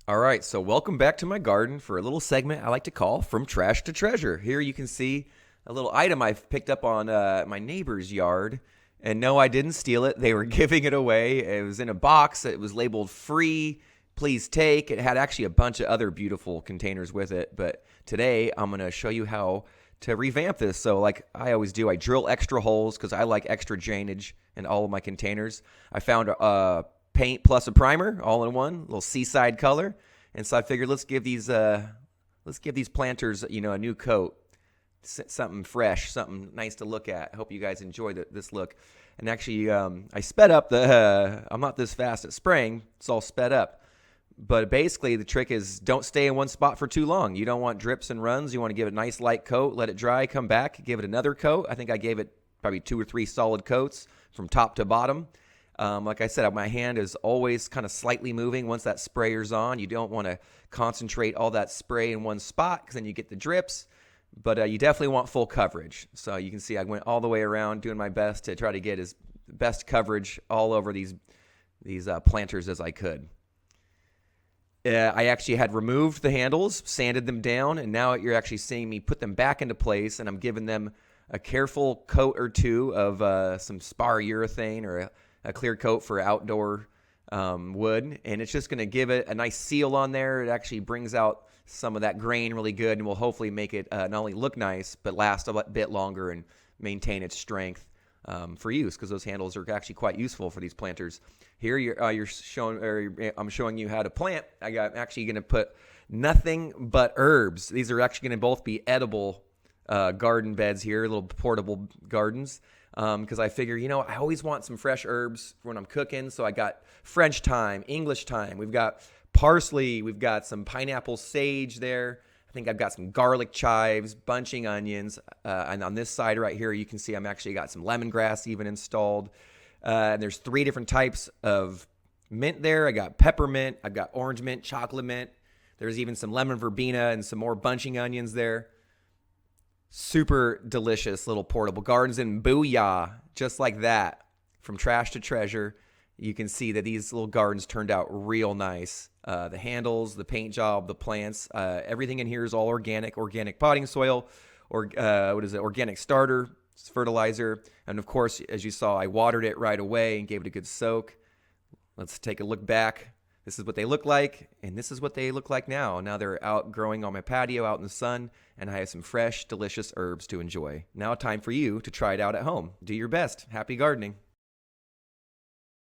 All right, so welcome back to my garden for a little segment I like to call From Trash to Treasure. Here you can see a little item I've picked up on my neighbor's yard. And no, I didn't steal it. They were giving it away. It was in a box. It was labeled free, please take. It had actually a bunch of other beautiful containers with it. But today I'm going to show you how to revamp this. So like I always do, I drill extra holes because I like extra drainage in all of my containers. I found paint plus a primer all in one, little seaside color. And so I figured let's give these planters, a new coat, something fresh, something nice to look at. I hope you guys enjoy this look. And actually, I sped up I'm not this fast at spraying. It's all sped up. But basically, the trick is don't stay in one spot for too long. You don't want drips and runs. You want to give it a nice light coat, let it dry, come back, give it another coat. I think I gave it probably 2 or 3 solid coats from top to bottom. Like I said, my hand is always kind of slightly moving once that sprayer's on. You don't want to concentrate all that spray in one spot because then you get the drips. But you definitely want full coverage. So you can see I went all the way around doing my best to try to get as best coverage all over these planters as I could. I actually had removed the handles, sanded them down, and now you're actually seeing me put them back into place, and I'm giving them a careful coat or two of some spar urethane or a clear coat for outdoor wood, and it's just going to give it a nice seal on there. It actually brings out some of that grain really good and will hopefully make it not only look nice, but last a bit longer and maintain its strength for use, because those handles are actually quite useful for these planters. Here I'm showing you how to plant. I'm actually going to put nothing but herbs. These are actually going to both be edible garden beds here, little portable gardens. Because I figure, I always want some fresh herbs when I'm cooking. So I got French thyme, English thyme. We've got parsley. We've got some pineapple sage there. I think I've got some garlic chives, bunching onions. And on this side right here, you can see I'm actually got some lemongrass even installed. And there's 3 different types of mint there. I got peppermint. I've got orange mint, chocolate mint. There's even some lemon verbena and some more bunching onions there. Super delicious little portable gardens, and booyah, just like that. From trash to treasure, you can see that these little gardens turned out real nice. The handles, the paint job, the plants, everything in here is all organic potting soil, or organic starter, fertilizer. And of course, as you saw, I watered it right away and gave it a good soak. Let's take a look back. This is what they look like, and this is what they look like now. Now they're out growing on my patio out in the sun, and I have some fresh, delicious herbs to enjoy. Now time for you to try it out at home. Do your best. Happy gardening.